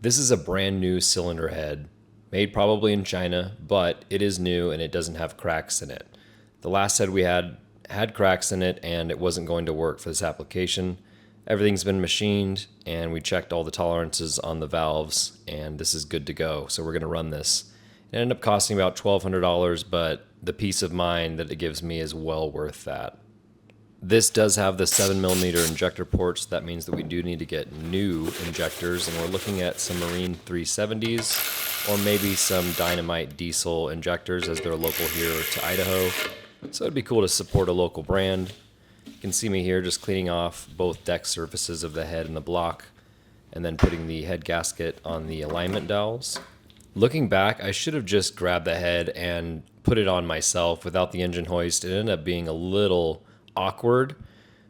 This is a brand new cylinder head, made probably in China, but it is new and it doesn't have cracks in it. The last head we had cracks in it and it wasn't going to work for this application. Everything's been machined and we checked all the tolerances on the valves and this is good to go. So we're going to run this. It ended up costing about $1,200, but the peace of mind that it gives me is well worth that. This does have the 7mm injector ports. That means that we do need to get new injectors, and we're looking at some Marine 370s or maybe some Dynamite diesel injectors as they're local here to Idaho. So it'd be cool to support a local brand. You can see me here just cleaning off both deck surfaces of the head and the block and then putting the head gasket on the alignment dowels. Looking back, I should have just grabbed the head and put it on myself without the engine hoist. It ended up being a little awkward,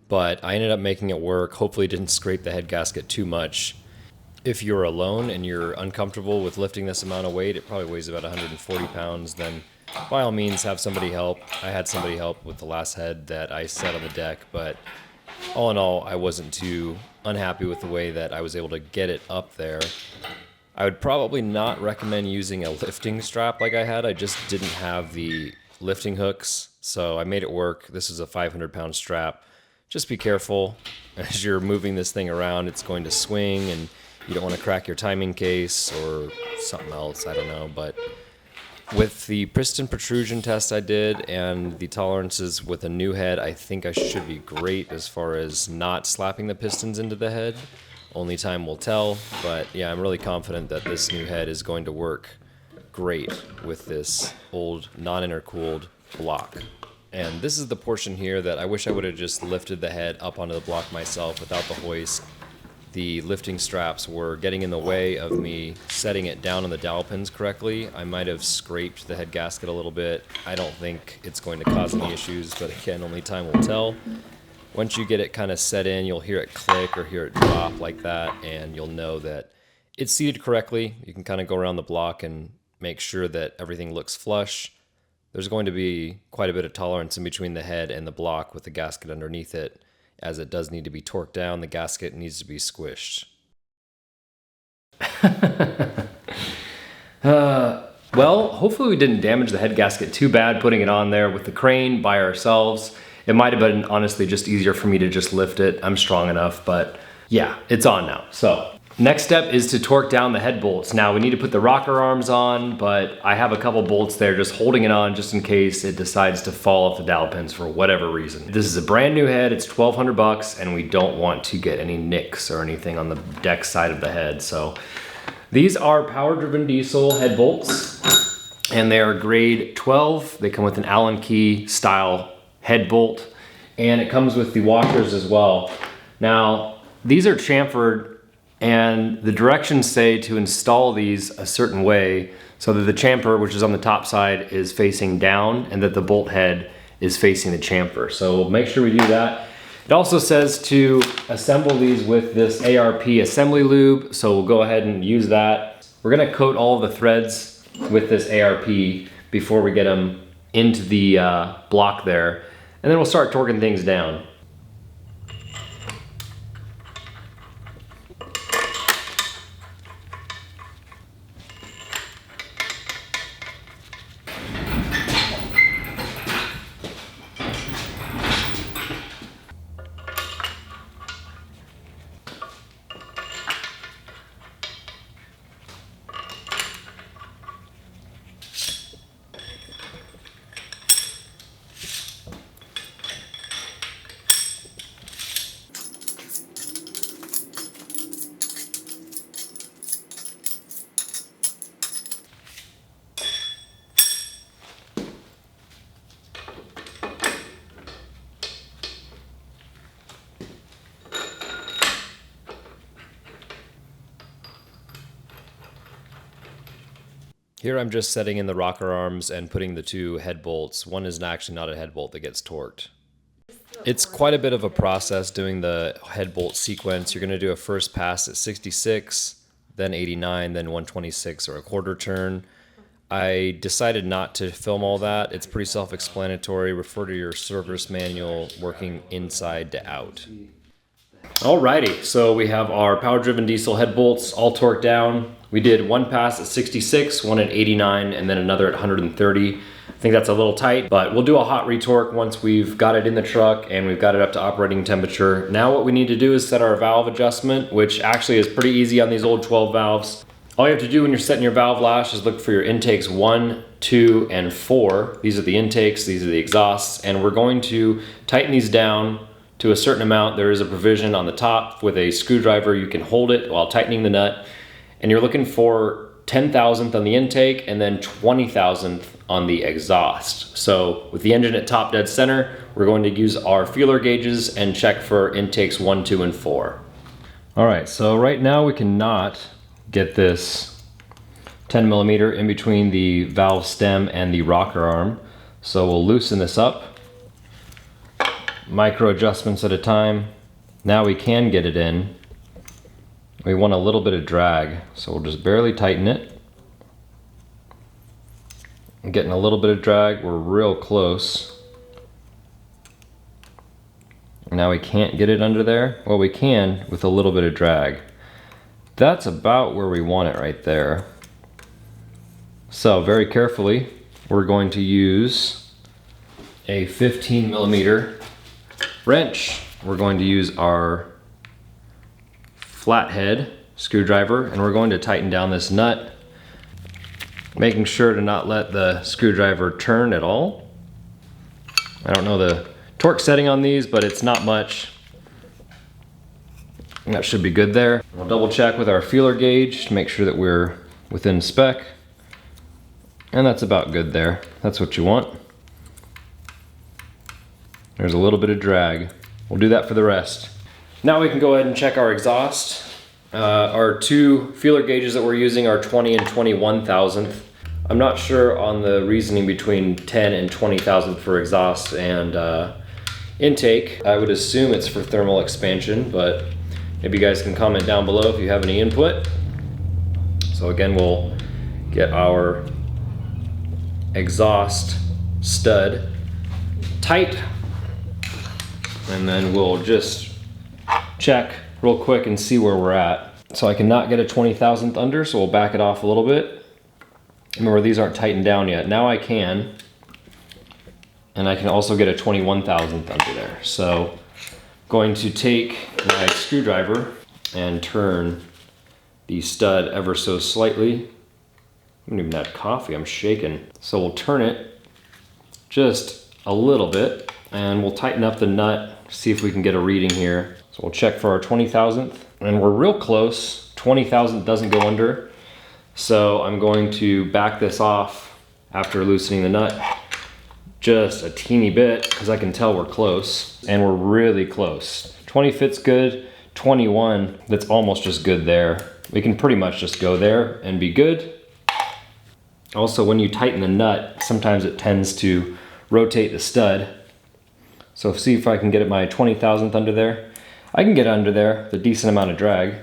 but I ended up making it work. Hopefully didn't scrape the head gasket too much. If you're alone and you're uncomfortable with lifting this amount of weight, it probably weighs about 140 pounds, then by all means have somebody help. I had somebody help with the last head that I set on the deck, but all in all, I wasn't too unhappy with the way that I was able to get it up there. I would probably not recommend using a lifting strap like I had. I just didn't have the lifting hooks, so I made it work. This is a 500-pound strap. Just be careful as you're moving this thing around. It's going to swing and you don't want to crack your timing case or something else, I don't know. But with the piston protrusion test I did and the tolerances with a new head, I think I should be great as far as not slapping the pistons into the head. Only time will tell, but yeah, I'm really confident that this new head is going to work great with this old non-intercooled block. And this is the portion here that I wish I would have just lifted the head up onto the block myself without the hoist. The lifting straps were getting in the way of me setting it down on the dowel pins correctly. I might have scraped the head gasket a little bit. I don't think it's going to cause any issues, but again, only time will tell. Once you get it kind of set in, you'll hear it click or hear it drop like that, and you'll know that it's seated correctly. You can kind of go around the block and make sure that everything looks flush. There's going to be quite a bit of tolerance in between the head and the block with the gasket underneath it, as it does need to be torqued down. The gasket needs to be squished. Well, hopefully we didn't damage the head gasket too bad putting it on there with the crane by ourselves. It might have been honestly just easier for me to just lift it. I'm strong enough, but yeah, it's on now. So next step is to torque down the head bolts. Now we need to put the rocker arms on, but I have a couple bolts there just holding it on just in case it decides to fall off the dowel pins for whatever reason. This is a brand new head, it's $1,200 and we don't want to get any nicks or anything on the deck side of the head. So these are power-driven diesel head bolts and they are grade 12. They come with an Allen key style head bolt and it comes with the washers as well. Now these are chamfered and the directions say to install these a certain way so that the chamfer, which is on the top side, is facing down and that the bolt head is facing the chamfer. So we'll make sure we do that. It also says to assemble these with this ARP assembly lube, so we'll go ahead and use that. We're gonna coat all the threads with this ARP before we get them into the block there, and then we'll start torquing things down. Here I'm just setting in the rocker arms and putting the two head bolts. One is actually not a head bolt that gets torqued. It's quite a bit of a process doing the head bolt sequence. You're going to do a first pass at 66, then 89, then 126 or a quarter turn. I decided not to film all that. It's pretty self-explanatory. Refer to your service manual working inside to out. Alrighty, so we have our power-driven diesel head bolts all torqued down. We did one pass at 66, one at 89, and then another at 130. I think that's a little tight, but we'll do a hot retorque once we've got it in the truck and we've got it up to operating temperature. Now what we need to do is set our valve adjustment, which actually is pretty easy on these old 12 valves. All you have to do when you're setting your valve lash is look for your intakes 1, 2, and 4. These are the intakes, these are the exhausts, and we're going to tighten these down to a certain amount. There is a provision on the top with a screwdriver. You can hold it while tightening the nut, and you're looking for 10,000th on the intake and then 20,000th on the exhaust. So with the engine at top dead center, we're going to use our feeler gauges and check for intakes 1, 2, and 4. All right, so right now we cannot get this 10 millimeter in between the valve stem and the rocker arm. So we'll loosen this up. Micro adjustments at a time. Now we can get it in. We want a little bit of drag, so we'll just barely tighten it. I'm getting a little bit of drag, we're real close. Now we can't get it under there. Well, we can with a little bit of drag. That's about where we want it right there. So very carefully, we're going to use a 15 millimeter wrench. We're going to use our flathead screwdriver and we're going to tighten down this nut, making sure to not let the screwdriver turn at all. I don't know the torque setting on these, but it's not much. And that should be good there. We'll double check with our feeler gauge to make sure that we're within spec. And that's about good there. That's what you want. There's a little bit of drag. We'll do that for the rest. Now we can go ahead and check our exhaust. Our two feeler gauges that we're using are 20 and 21 thousandth. I'm not sure on the reasoning between 10 and 20 thousandth for exhaust and intake. I would assume it's for thermal expansion, but maybe you guys can comment down below if you have any input. So again, we'll get our exhaust stud tight, and then we'll just check real quick and see where we're at. So I cannot get a 20,000th under, so we'll back it off a little bit. Remember, these aren't tightened down yet. Now I can, and I can also get a 21,000th under there. So I'm going to take my screwdriver and turn the stud ever so slightly. I haven't even had coffee, I'm shaking. So we'll turn it just a little bit and we'll tighten up the nut, see if we can get a reading here. So we'll check for our 20,000th and we're real close. 20,000th doesn't go under. So I'm going to back this off after loosening the nut just a teeny bit because I can tell we're close, and we're really close. 20 fits good, 21, that's almost just good there. We can pretty much just go there and be good. Also, when you tighten the nut, sometimes it tends to rotate the stud. So see if I can get it my 20,000th under there. I can get under there with a decent amount of drag,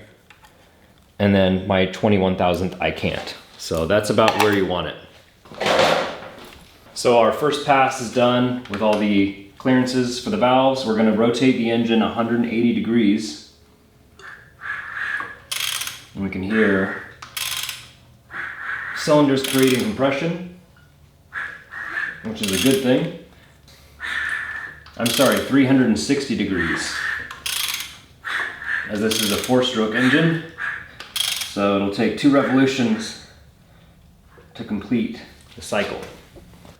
and then my 21,000th I can't. So that's about where you want it. So our first pass is done with all the clearances for the valves. We're going to rotate the engine 180 degrees. And we can hear cylinders creating compression, which is a good thing. I'm sorry, 360 degrees, as this is a 4-stroke engine. So it'll take 2 revolutions to complete the cycle.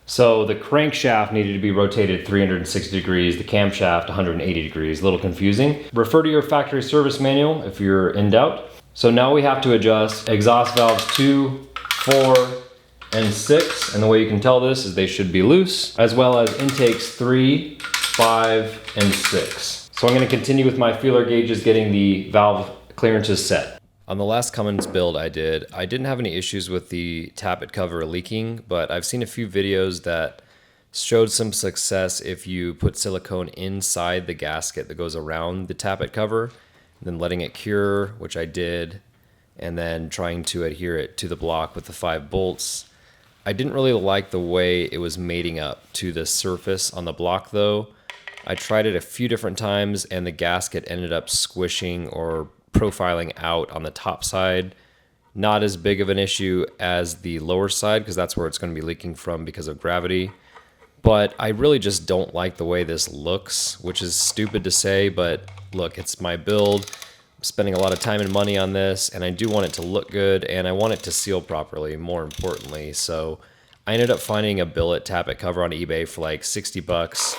So the crankshaft needed to be rotated 360 degrees, the camshaft 180 degrees. A little confusing. Refer to your factory service manual if you're in doubt. So now we have to adjust exhaust valves 2, 4, and 6. And the way you can tell this is they should be loose, as well as intakes 3, 5, and 6. So I'm going to continue with my feeler gauges getting the valve clearances set. On the last Cummins build I didn't have any issues with the tappet cover leaking, but I've seen a few videos that showed some success if you put silicone inside the gasket that goes around the tappet cover, and then letting it cure, which I did, and then trying to adhere it to the block with the 5 bolts. I didn't really like the way it was mating up to the surface on the block though. I tried it a few different times and the gasket ended up squishing or profiling out on the top side. Not as big of an issue as the lower side because that's where it's going to be leaking from because of gravity. But I really just don't like the way this looks, which is stupid to say, but look, it's my build. I'm spending a lot of time and money on this, and I do want it to look good, and I want it to seal properly, more importantly. So I ended up finding a billet tappet cover on eBay for like 60 bucks.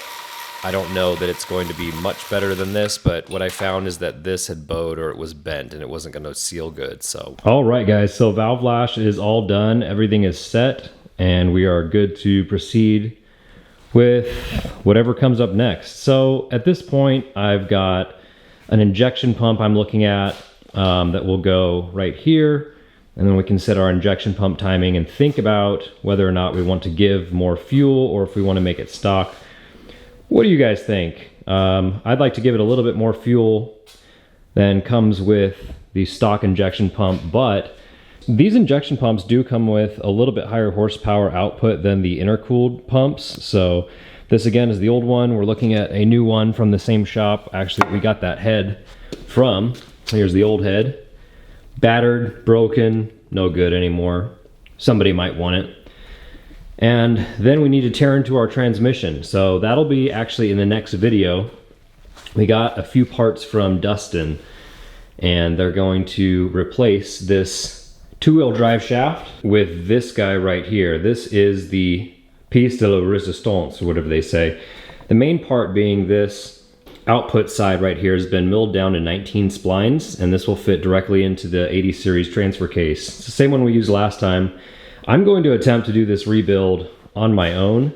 I don't know that it's going to be much better than this, but what I found is that this had bowed or it was bent and it wasn't going to seal good. So all right, guys, so valve lash is all done. Everything is set, and we are good to proceed with whatever comes up next. So at this point, I've got an injection pump I'm looking at that will go right here. And then we can set our injection pump timing and think about whether or not we want to give more fuel or if we want to make it stock. What do you guys think? I'd like to give it a little bit more fuel than comes with the stock injection pump, but these injection pumps do come with a little bit higher horsepower output than the intercooled pumps. So this again is the old one. We're looking at a new one from the same shop. Actually, we got that head from, here's the old head. Battered, broken, no good anymore. Somebody might want it. And then we need to tear into our transmission. So that'll be actually in the next video. We got a few parts from Dustin, and they're going to replace this two-wheel drive shaft with this guy right here. This is the piece de la resistance, or whatever they say. The main part being this output side right here has been milled down to 19 splines, and this will fit directly into the 80 series transfer case. It's the same one we used last time. I'm going to attempt to do this rebuild on my own,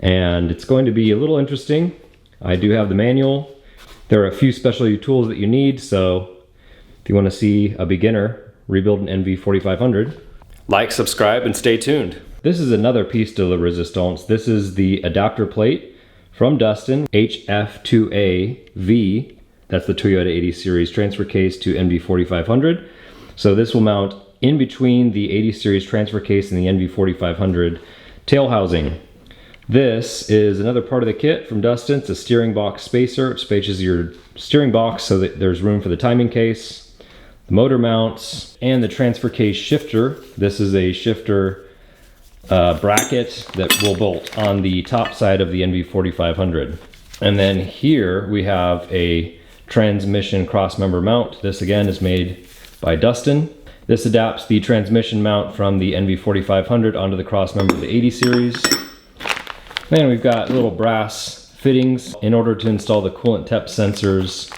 and it's going to be a little interesting. I do have the manual. There are a few specialty tools that you need, so if you want to see a beginner rebuild an NV4500, like, subscribe, and stay tuned. This is another piece de la resistance. This is the adapter plate from Dustin, HF2AV. That's the Toyota 80 series transfer case to NV4500. So this will mount in between the 80 series transfer case and the NV4500 tail housing. This is another part of the kit from Dustin. It's a steering box spacer. It spaces your steering box so that there's room for the timing case, the motor mounts, and the transfer case shifter. This is a shifter bracket that will bolt on the top side of the NV4500. And then here we have a transmission cross member mount. This again is made by Dustin. This adapts the transmission mount from the NV4500 onto the cross member of the 80 series. Then we've got little brass fittings in order to install the coolant temp sensors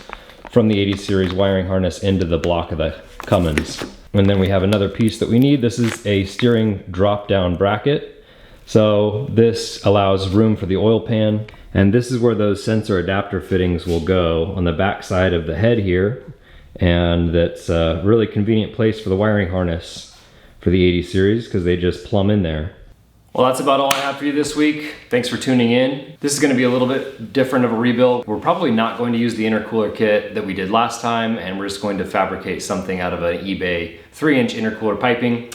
from the 80 series wiring harness into the block of the Cummins. And then we have another piece that we need. This is a steering drop down bracket. So this allows room for the oil pan. And this is where those sensor adapter fittings will go on the back side of the head here. And that's a really convenient place for the wiring harness for the 80 series because they just plumb in there. Well, that's about all I have for you this week. Thanks for tuning in. This is going to be a little bit different of a rebuild. We're probably not going to use the intercooler kit that we did last time, and we're just going to fabricate something out of an eBay 3-inch intercooler piping.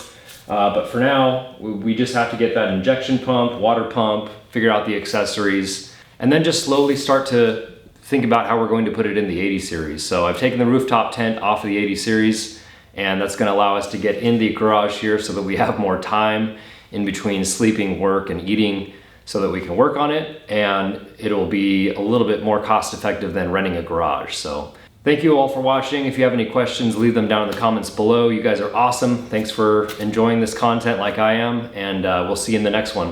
But for now, we just have to get that injection pump, water pump, figure out the accessories, and then just slowly start to think about how we're going to put it in the 80 series. So I've taken the rooftop tent off of the 80 series, and that's going to allow us to get in the garage here so that we have more time in between sleeping, work, and eating so that we can work on it, and it'll be a little bit more cost effective than renting a garage. So thank you all for watching. If you have any questions, leave them down in the comments below. You guys are awesome. Thanks for enjoying this content like I am, and we'll see you in the next one.